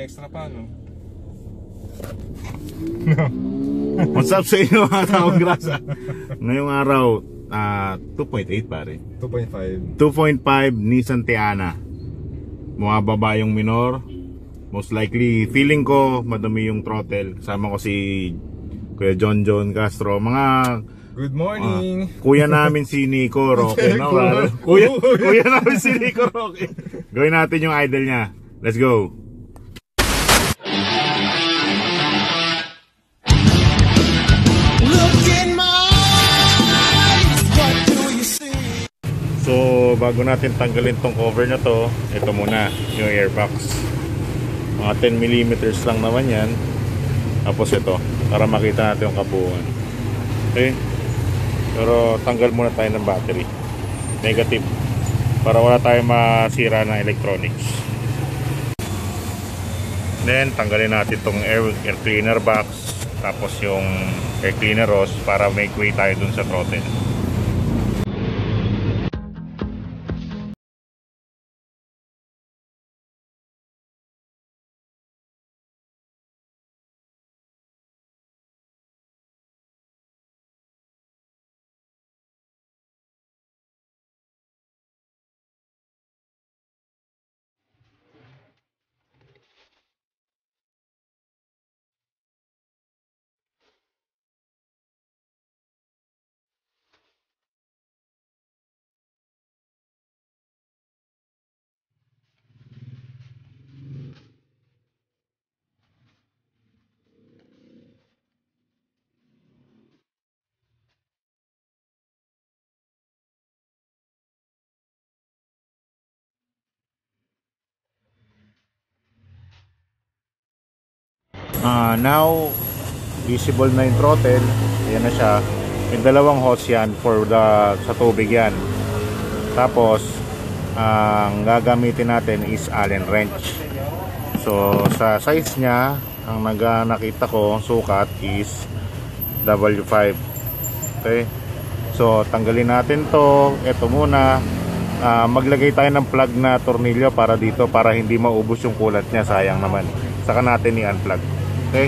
extra pa, no? What's up sa inyo mga taong grasa? Ngayong araw, 2.8 pare. 2.5. 2.5 Nissan Teana. Bumababa yung minor. Most likely, feeling ko madumi yung throttle. Kasama ko si Kuya John Castro. Mga Good morning! kuya namin si Nico Roque, no? Kuya namin si Nico Roque. Gawin natin yung idol niya. Let's go! So, bago natin tanggalin tong cover na to, ito muna, yung airbox. Mga 10mm lang naman yan. Tapos ito, para makita natin yung kabuuan. Okay? Pero tanggal muna tayo ng battery. Negative. Para wala tayong masira ng electronics. Then, tanggalin natin itong air cleaner box. Tapos yung air cleaner hose para make way tayo dun sa throttle. Now visible na yung throttle. Ayan na siya. May dalawang hose yan for sa tubig yan. Tapos ang gagamitin natin is Allen wrench. So sa size nya, ang nakita ko sukat is W5. Okay, so tanggalin natin to. Ito muna, maglagay tayo ng plug na tornilyo para dito, para hindi maubos yung kulat nya, sayang naman. Saka natin i-unplug. Okay.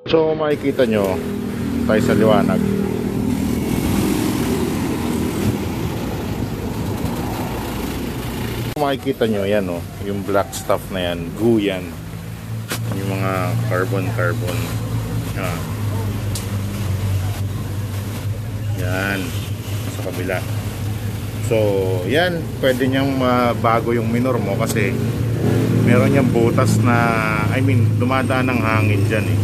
So makikita nyo tayo sa liwanag. Makikita nyo yan, oh, yung black stuff na yan, goo yan, yung mga carbon yan sa kabila. So yan, pwede nyang mabago yung minor mo kasi meron niyang butas na, dumadaan ng hangin dyan eh.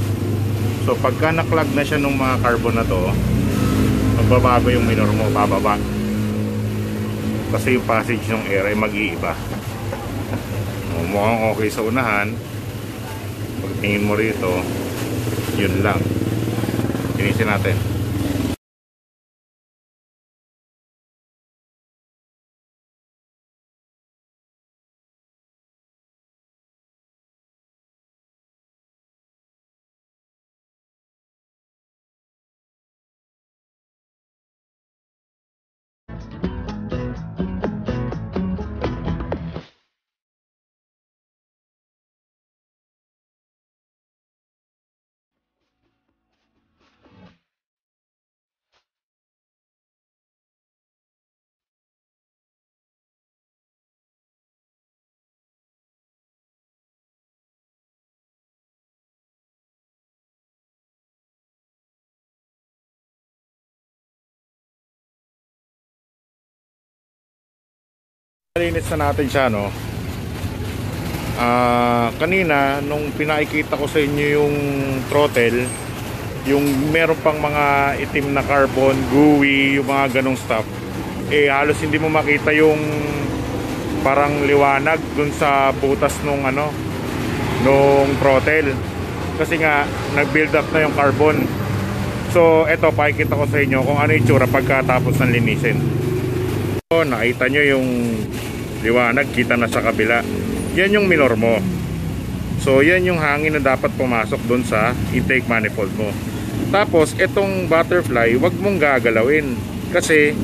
So pagka naklag na siya ng mga carbon na to, magbabago yung minor mo, bababa. Kasi yung passage ng air ay mag-iiba. Mukhang okay sa unahan. Pagtingin mo rito, yun lang. Finisin natin. Malinis na natin siya, no? Kanina nung pinakikita ko sa inyo yung throttle, yung meron pang mga itim na carbon, gooey, yung mga ganong stuff, halos hindi mo makita yung parang liwanag dun sa butas nung nung throttle, kasi nga nag-build up na yung carbon. So eto, pakikita ko sa inyo kung ano yung itsura pagkatapos ng linisin. So nakita nyo yung liwanag, kita na sa kabila. Yan yung minor mo. So yan yung hangin na dapat pumasok dun sa intake manifold mo. Tapos itong butterfly, wag mong gagalawin, kasi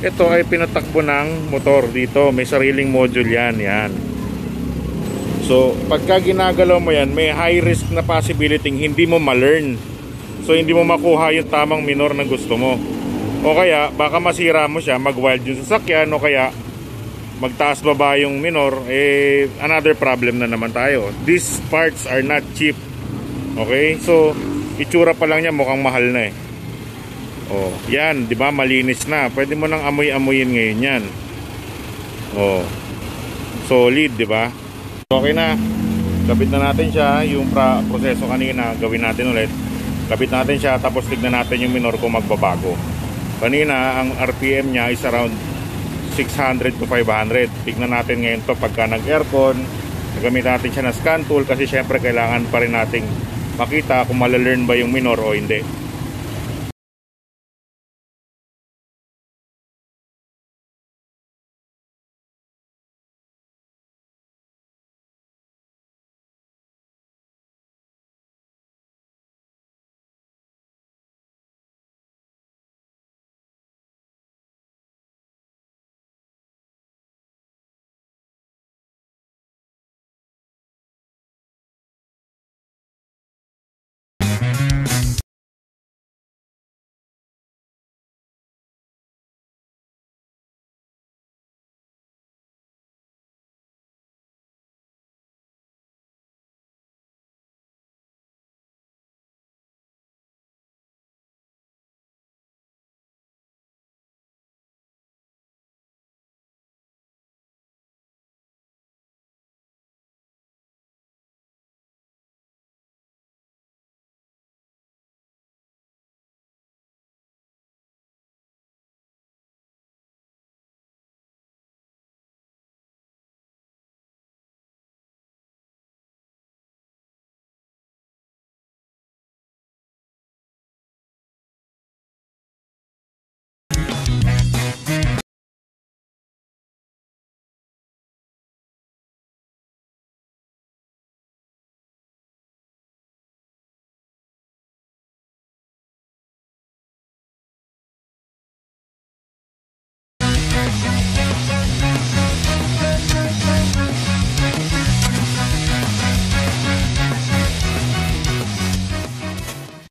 ito ay pinatakbo ng motor dito. May sariling module yan. So pagka ginagalaw mo yan, may high risk na possibility hindi mo ma-learn. So hindi mo makuha yung tamang minor na gusto mo. O kaya baka masira mo siya, mag-wild yung sasakyan, o kaya magtaas baba yung minor, another problem na naman tayo. These parts are not cheap. Okay? So itsura pa lang niya mukhang mahal na Oh, yan, 'di ba? Malinis na. Pwede mo nang amoy-amoyin ngayon 'yan. Oh. Solid, 'di ba? Okay na. Kabit na natin siya, yung proseso kanina, gawin natin ulit. Kabit natin siya, tapos tignan natin yung minor kung magbabago. Kanina ang RPM niya is around 600 to 500. Tignan natin ngayon to pagka nag-aircon. Nagamit natin siya na scan tool, kasi syempre kailangan pa rin nating makita kung malalearn ba yung minor o hindi.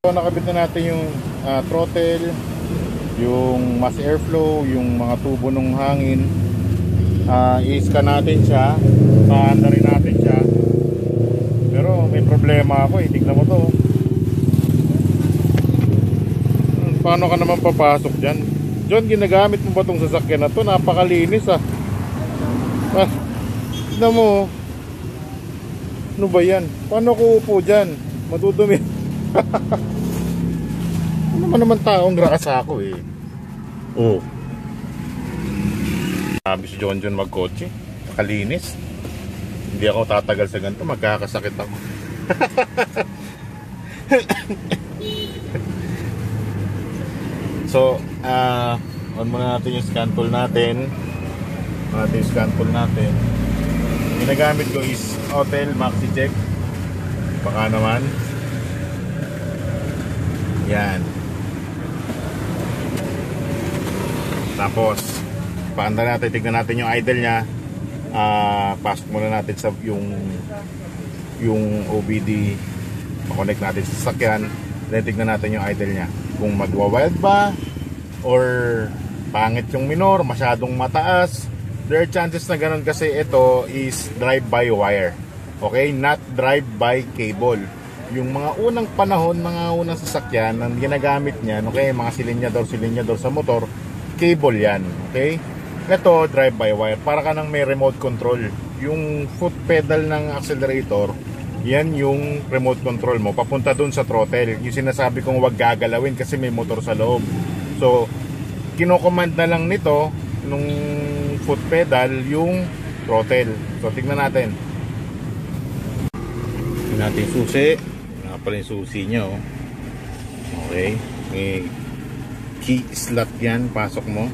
So nakabit na natin yung throttle, yung mass airflow, yung mga tubo ng hangin. I-scan natin siya, paanda rin natin siya. Pero may problema ako, tignan mo to. Paano ka naman papasok dyan? John, ginagamit mo ba itong sasakyan na to? Napakalinis tignan mo. Ano ba yan? Paano ko upo dyan? Madudumi. Ano naman taong grasa ako Oh. Sabi si John magkotse, kalinis. Hindi ako tatagal sa ganito, magkakasakit ako. So, on muna natin yung scan tool natin. Ginagamit ko is Hotel Maxi Check. Baka naman. Yan. Tapos paanda natin, tignan natin yung idle nya. Pasok muna natin sa yung OBD, pa-connect natin sa sasakyan, then tignan natin yung idle nya kung magwa-wild ba or pangit yung minor, masyadong mataas. There are chances na ganun, kasi ito is drive-by-wire, okay, not drive-by cable. Yung mga unang panahon, mga unang sasakyan ang ginagamit niyan, okay, mga silinyador sa motor, cable yan, okay. Ito, drive-by-wire. Para ka nang may remote control. Yung foot pedal ng accelerator, yan yung remote control mo. Papunta dun sa throttle. Yung sinasabi kong wag gagalawin kasi may motor sa loob. So, kinocommand na lang nito, nung foot pedal, yung throttle. So, tignan natin. Tignan natin yung susi. Pala yung susi nya, oh. Okay, may key slot yan, pasok mo.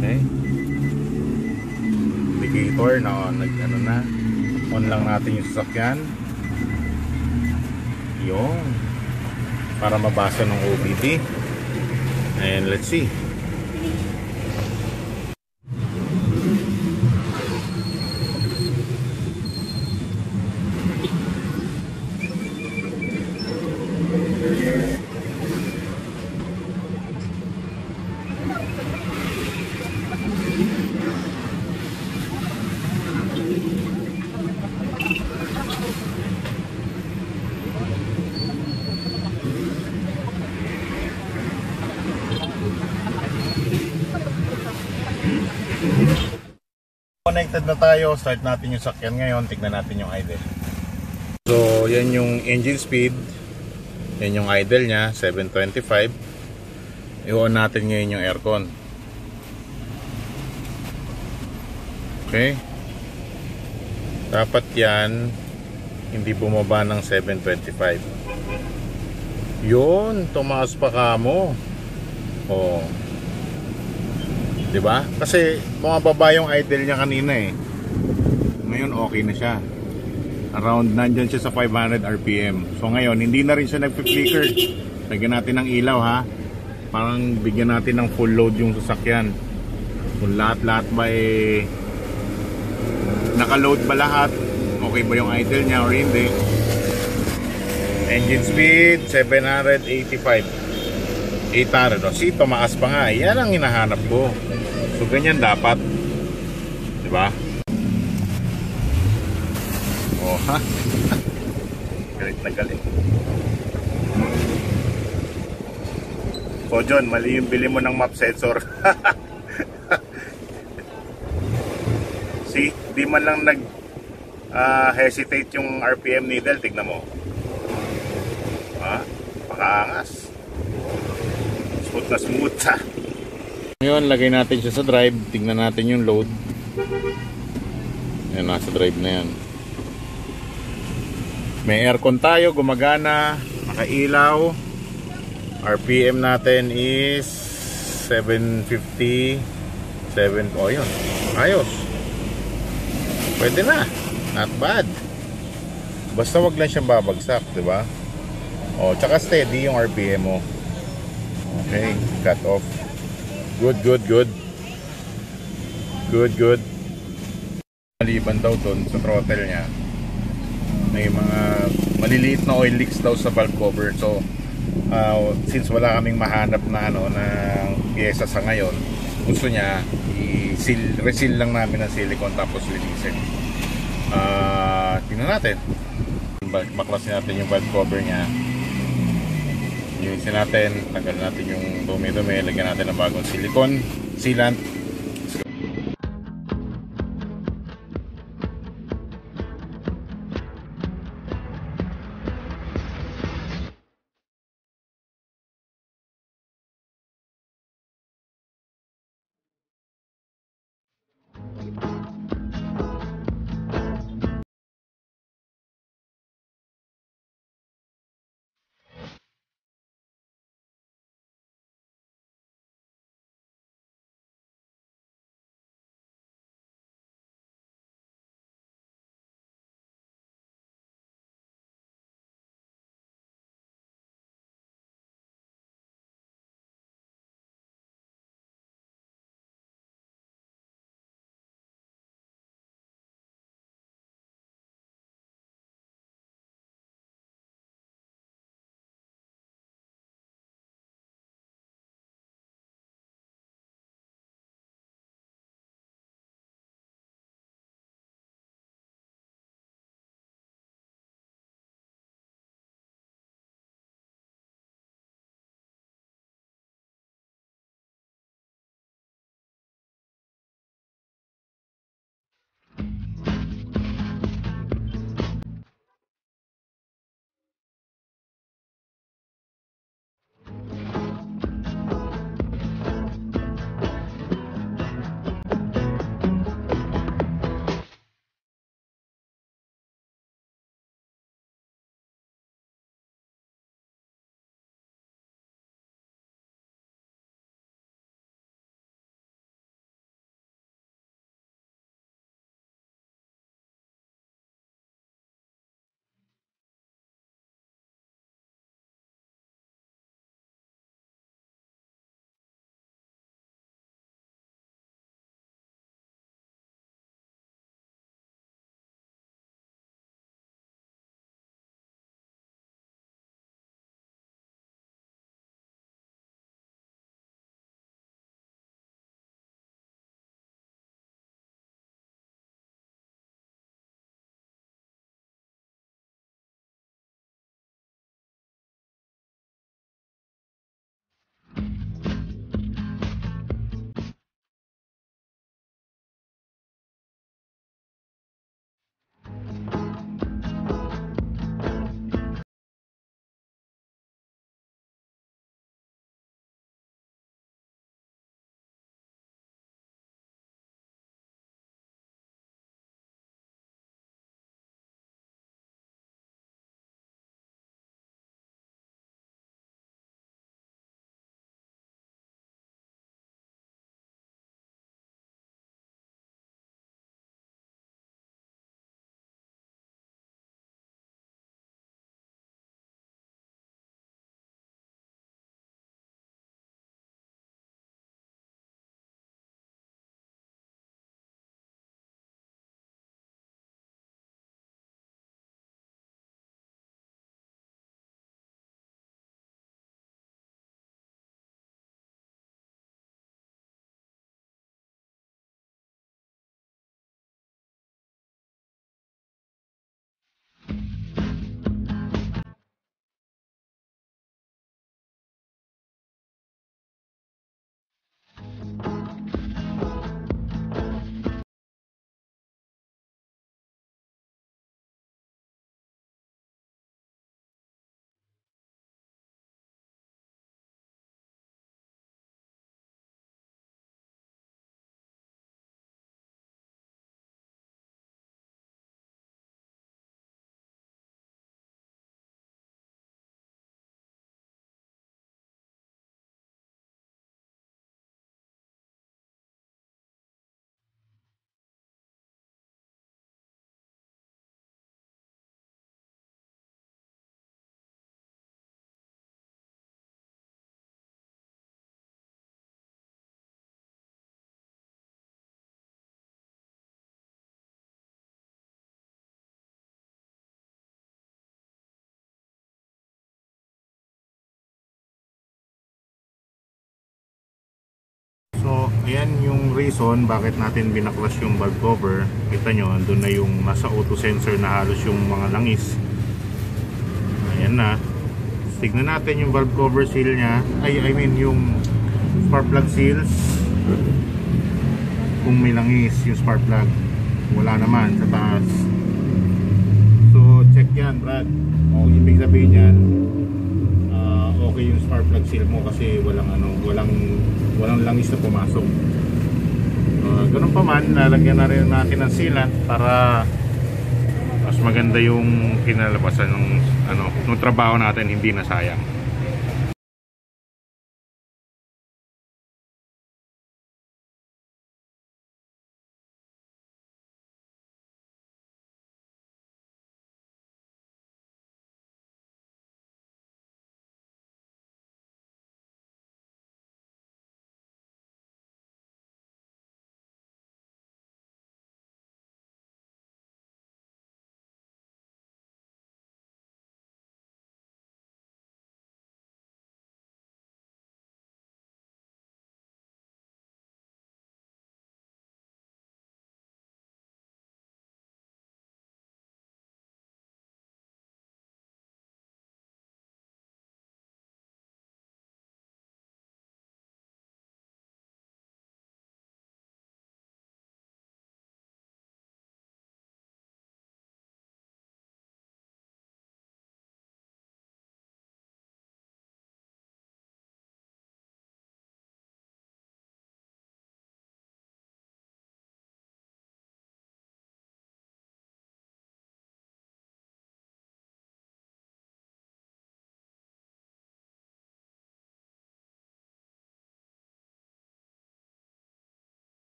Okay, indicator na ano na, on lang natin yung sasakyan. Yun, para mabasa ng OBD. And let's see. Connected na tayo, start natin yung sakyan ngayon, tignan natin yung idle. So yan yung engine speed, yan yung idle nya, 725. I-on natin ngayon yung aircon. Okay, dapat yan hindi bumaba ng 725. Yun, tumaas pa kamo. Oh, diba? Kasi bumababa yung idle niya kanina eh. Ngayon okay na siya. Around nandyan siya sa 500 RPM. So ngayon hindi na rin siya nagpi-flicker. Lagyan natin ng ilaw ha. Parang bigyan natin ng full load yung sasakyan. Kung lahat-lahat ba eh naka-load ba lahat? Okay ba yung idle niya or hindi? Engine speed 785. 800. O, see, tumaas pa nga. Yan ang hinahanap ko. So, ganyan dapat. Diba? Oh, ha? Galit na galit. So, John, mali yung bili mo ng map sensor. See, di man lang hesitate yung RPM needle. Tignan mo. Ha? Pakaangas. Smooth na smooth ha. Ngayon lagay natin siya sa drive. Tingnan natin yung load. Ayan, nasa drive na yan. May aircon tayo, gumagana, nakailaw. RPM natin is 750. Oh yun, ayos. Pwede na, not bad. Basta wag lang siyang babagsak, diba? O, tsaka steady yung RPM mo. Okay, cut off. Good. Maliban daw dun sa throttle niya, may mga maliliit na oil leaks daw sa valve cover. So, since wala kaming mahanap na na pyesa sa ngayon, gusto niya reseal lang namin ng silicone tapos linisin. Tingnan natin. Baklasin natin yung valve cover niya. Linisin natin, tanggalin natin yung dumi-dumi, lagyan natin ng bagong silicone sealant. ayan yung reason bakit natin binaklas yung valve cover. Kita nyo, andun na yung nasa auto sensor na halos yung mga langis. Ayan na. Tignan natin yung valve cover seal nya. I mean yung spark plug seals. Kung may langis yung spark plug. Wala naman sa taas. So check yan, Brad. O ibig sabihin yan, okay yung spark plug seal mo kasi walang langis na pumasok. Ganun pa man, lalagyan na rin natin ng sealant para mas maganda yung kinalabasan ng trabaho natin, hindi na sayang.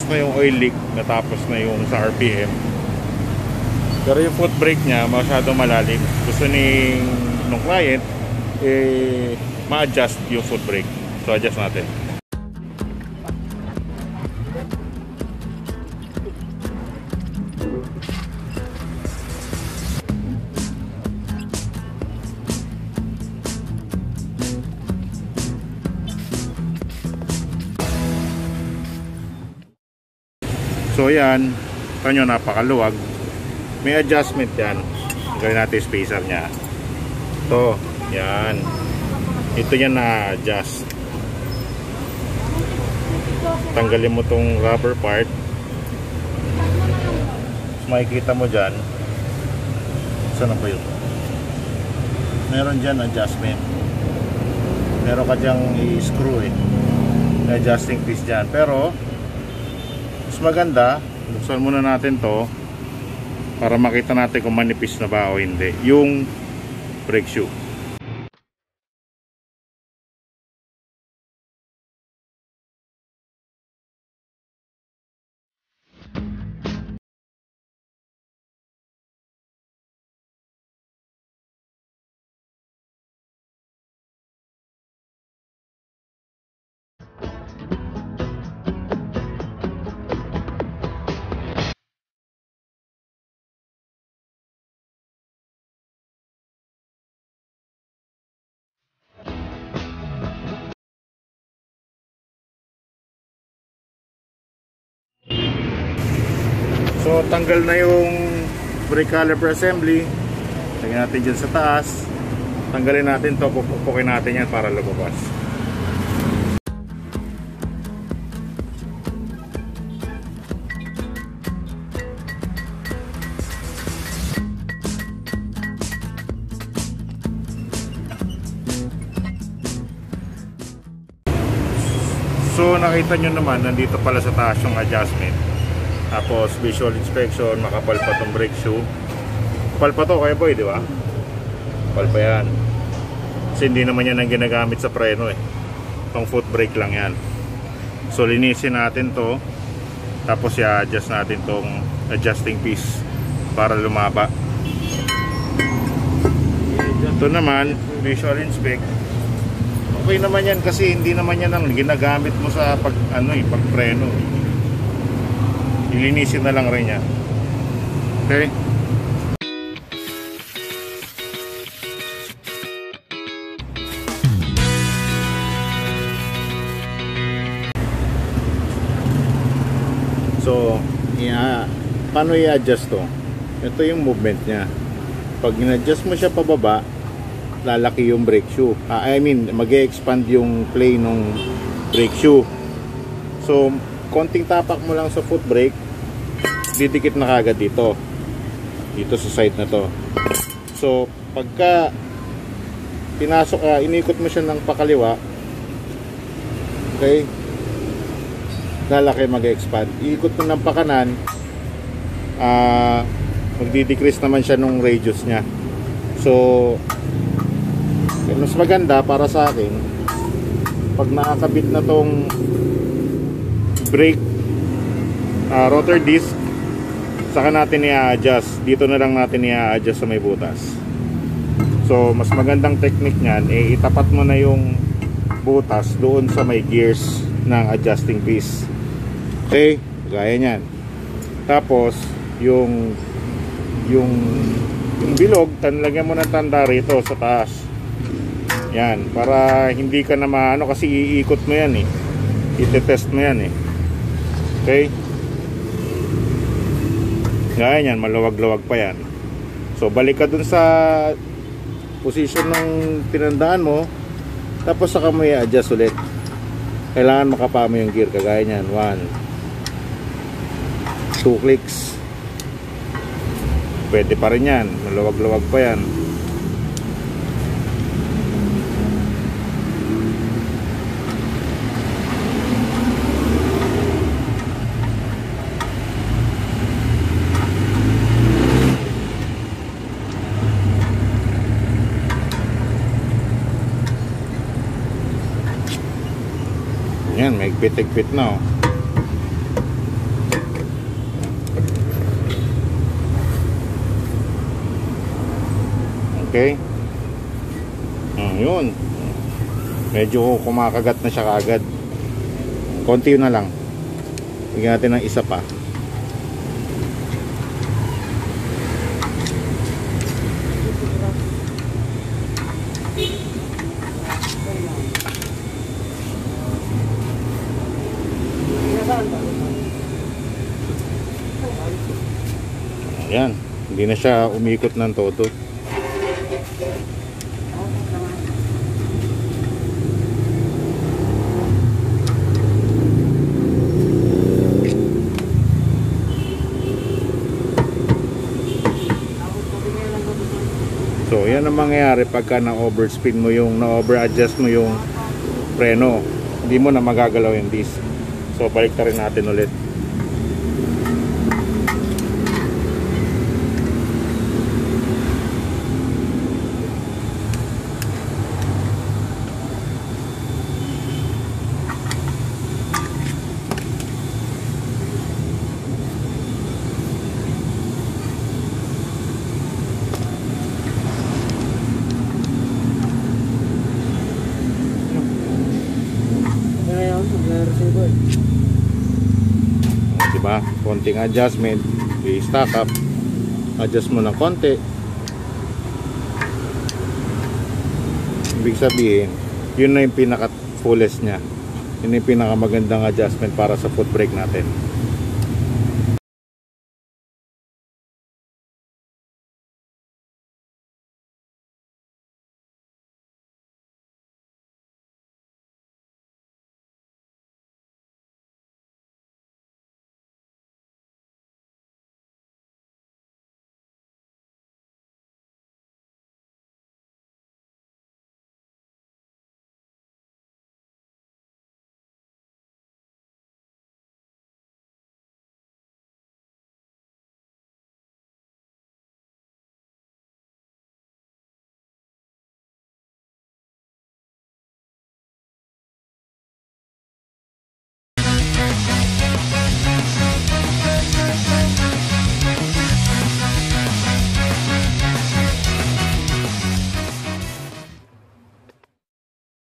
Na yung oil leak, natapos na yung sa RPM, pero yung foot brake nya masyadong malalim. Gusto nung client ma-adjust yung foot brake, so adjust natin. So yan, kanyo napakaluwag. May adjustment yan. Gawin natin spacer nya. Ito, yan. Ito yan na adjust. tanggalin mo tong rubber part. So, makikita mo dyan, saan na ba yun? Meron dyan adjustment, meron ka dyang i-screw adjusting piece dyan. Pero mas maganda, buksan muna natin to para makita natin kung manipis na ba o hindi yung brake shoe. So tanggal na yung brake caliper assembly. Lagyan natin dyan sa taas. Tanggalin natin to, pupukin natin yan para lumabas. So nakita nyo naman, nandito pala sa taas yung adjustment. Tapos visual inspection, makapal pa tong brake shoe. Kapal pa to, kaya boy, di ba? Kapal pa yan. Kasi hindi naman yan ang ginagamit sa preno Itong foot brake lang yan. So linisin natin to. Tapos i-adjust natin tong adjusting piece para lumaba. Ito naman, visual inspect. Okay naman yan kasi hindi naman yan ang ginagamit mo sa pagpreno. Ilinisin na lang rin yan. Okay? So, paano i-adjust to? Ito yung movement niya. Pag in-adjust mo siya pababa, lalaki yung brake shoe. Mag-e-expand yung play ng brake shoe. So, konting tapak mo lang sa foot brake, didikit na kagad dito sa side na to. So pagka pinasok inikot mo siya ng pakaliwa, okay, lalaki, mag-expand. Iikot mo ng pakanan, magdi-decrease naman siya nung radius niya. So mas maganda para sa akin pag nakakabit na tong brake rotor disc, saka natin i-adjust. Dito na lang natin i-adjust sa may butas. So mas magandang technique niyan, itapat mo na yung butas doon sa may gears ng adjusting piece. Okay, gaya niyan. Tapos yung bilog, lagyan mo ng tanda rito sa taas. Yan, para hindi ka na maano, kasi iikot mo yan itetest mo yan Okay? Gaya yan, maluwag-luwag pa yan. So balik ka dun sa position ng tinandaan mo, tapos saka mo i-adjust ulit. Kailangan makapa mo yung gear, kagaya yan. 1, 2 clicks. Pwede pa rin yan, maluwag-luwag pa yan. Yan, may higpit-higpit na Okay. Yun. Medyo kumakagat na siya kaagad. Konti na lang. Bigyan natin ng isa pa. Ayan, hindi na siya umikot ng todo. yan ang mangyayari pagka na-overspin mo yung, na-over-adjust mo yung preno. Hindi mo na magagalaw yung disc. So, balik rin natin ulit. Diba? Konting adjustment, i-stack up, adjust mo ng konti. Ibig sabihin, yun na yung pinaka fullest nya. Yun yung pinaka magandang adjustment para sa foot brake natin.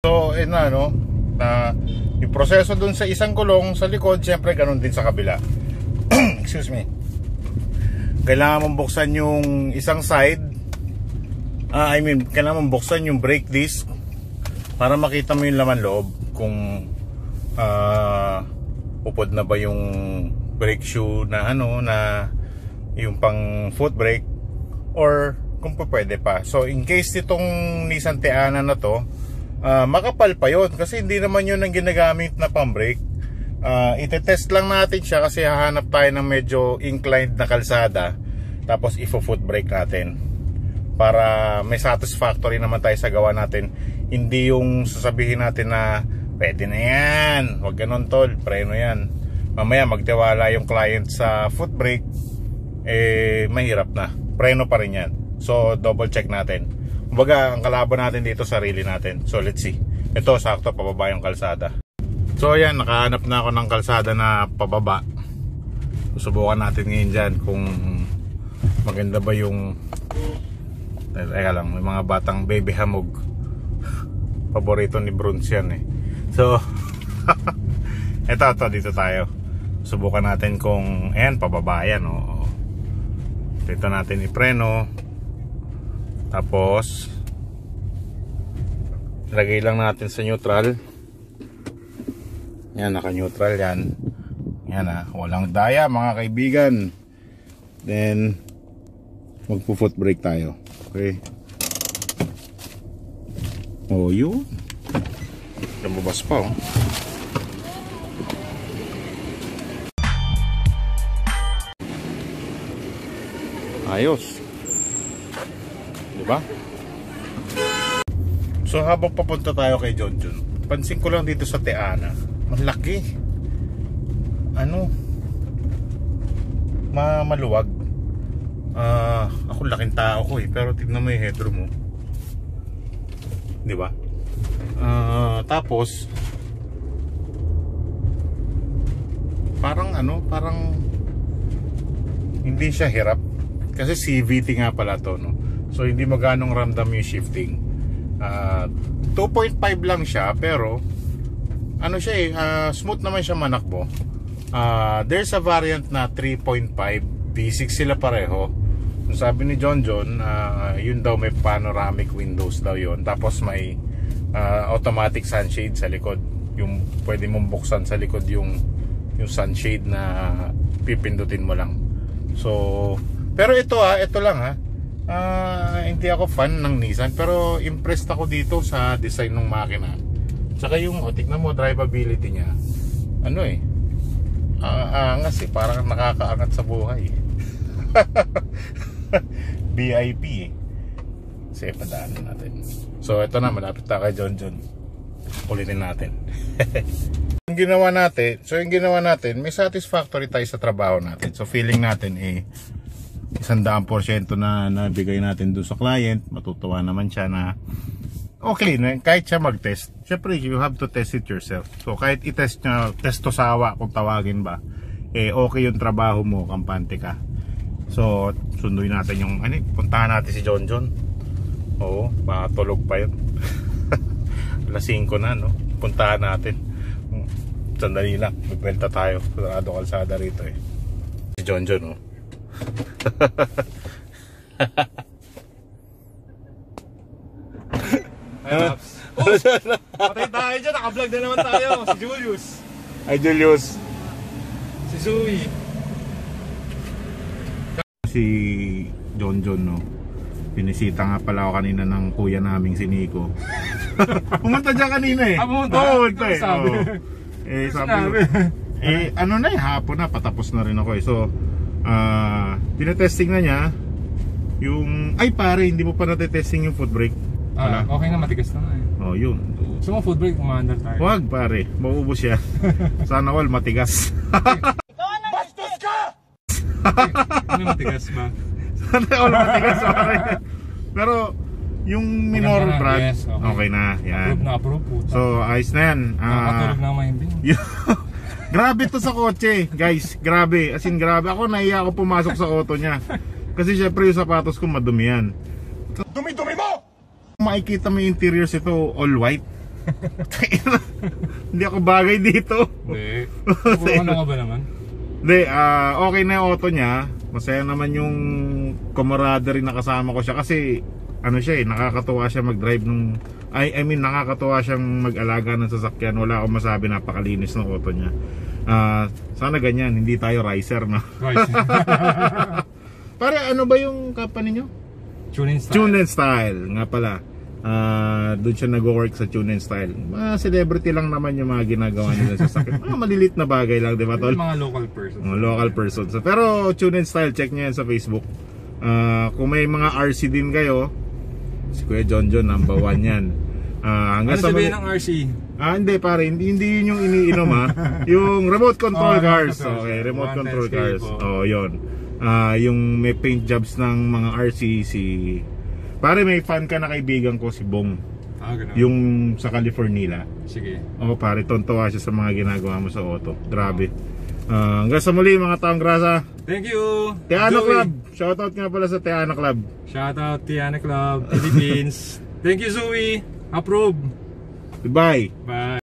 So, na no, na yung proseso dun sa isang gulong sa likod, syempre ganun din sa kabila. Excuse me. Kailangan mong buksan yung isang side. Kailangan mong buksan yung brake disc para makita mo yung laman loob kung upod na ba yung brake shoe na na yung pang foot brake or kung pwede pa. So, in case itong Nissan Teana na to, makapal pa yun kasi hindi naman yun ang ginagamit na pang brake. Itetest lang natin siya kasi hahanap tayo ng medyo inclined na kalsada, tapos ifo-foot brake natin para may satisfactory naman tayo sa gawa natin. Hindi yung sasabihin natin na pwede na yan, wag ganon tol, preno yan. Mamaya magtiwala yung client sa foot brake, mahirap na, preno pa rin yan. So double check natin. Kumbaga, ang kalaban natin dito, sarili natin. So, let's see. Ito, sakto, pababa yung kalsada. So, ayan, nakahanap na ako ng kalsada na pababa. Susubukan natin ngayon dyan kung maganda ba yung... Teka lang, may mga batang baby hamog. Paborito ni Bruns yan eh. So, ito, dito tayo. Subukan natin kung... Ayan, pababa yan. Oh. Dito natin ipreno. Tapos lagay lang natin sa neutral. Yan, naka-neutral yan. Yan walang daya mga kaibigan. Then magpo-foot brake tayo. Okay. Oh, yun. Lumabas pa oh. Ayos. Diba? So habang papunta tayo kay John, pansin ko lang dito sa Teana, malaki. Maluwag. Ako laking tao ko pero tignan mo yung headroom mo. Diba? Tapos parang hindi siya hirap kasi CVT nga pala to, no? So hindi maganong ramdam yung shifting. 2.5 lang siya pero smooth naman siya manakbo. There's a variant na 3.5, V6 sila pareho. Sabi ni John, yun daw may panoramic windows daw yun. Tapos may automatic sunshade sa likod. Yung pwede mong buksan sa likod yung sunshade na pipindutin mo lang. So, pero ito lang hindi ako fan ng Nissan pero impressed ako dito sa design ng makina. Tsaka yung tignan mo drivability niya. Angas parang nakakaangat sa buhay. VIP Kasi padaanan natin. So ito na, malapit na kay John John. Ulitin natin. Yung ginawa natin, may satisfactory tayo sa trabaho natin. So feeling natin 100% na nabigay natin doon sa client. Matutuwa naman siya na okay na kahit siya mag-test. Syempre you have to test it yourself. So kahit i-test niya, testo sawa kung tawagin ba, okay yung trabaho mo, kampante ka. So sunduin natin yung puntahan natin si John John. Oo, makatulog pa yun. Alas 5 na, no? Puntahan natin. Sandali lang, magbenta tayo. Sarado kalsada rito si John John, oh. Patay tayo dyan, naka-vlog na naman tayo. Si Julius. Ay, Julius. Si Zoe. Si John John, no? Pinisita nga pala ako kanina ng kuya naming si Nico. Pumunta dyan kanina pumunta? Oo, Sabi. Sabi ko, hapon na, patapos na rin ako So, tinetesting na niya yung, pare, hindi mo pa natetesting yung foot brake. Okay na, matigas na nga yun. So mo foot brake, kumandar tayo. Wag pare, mauubos siya. Sana all matigas. Bastos ka! Ano matigas ba? Sana all matigas pare. Pero yung minor brand, yes, okay na. Yan. Approve po. So, ayos na yan. Nakatulog na mahimbing. Grabe to sa kotse, guys. Grabe. As in, grabe. Ako, nahiya ako pumasok sa auto niya. Kasi syempre yung sapatos ko madumi yan. Dumi-dumi mo! Makikita mo yung interiors ito, all white. Hindi ako bagay dito. Hindi. Ano ka ba naman? Hindi, okay na yung auto niya. Masaya naman yung camaraderie na kasama ko siya. Kasi, nakakatuwa siya mag-drive nung... nakakatuwa siyang mag-alaga ng sasakyan. Wala akong masabi, napakalinis ng auto niya. Sana ganyan, hindi tayo ricer, no? Ricer. Pare, ano ba yung company nyo? Tune and Style. Tune and Style, nga pala. Doon siya nag-work sa Tune and Style. Mga celebrity lang naman yung mga ginagawa nila sa sasakyan. Mga malilit na bagay lang, di ba, tol? Mga local persons. Local persons. Pero Tune and Style, check nyo yan sa Facebook. Kung may mga RC din kayo, si Kuya John John, number 1 yan. Ano sabihin ng RC? Hindi pare, hindi yun yung iniinom yung remote control cars. Okay, remote control cars. Yun. Yung may paint jobs ng mga RC pare, may fan ka na kaibigan ko si Bong. Ganun. Yung sa California. Sige. Pare, tontuwa siya sa mga ginagawa mo sa auto. Grabe. Hanggang sa muli mga taong grasa. Thank you. Tiana Club. Shoutout nga pala sa Tiana Club. Shoutout Tiana Club Philippines. Thank you Zoe. Approve. Goodbye. Bye.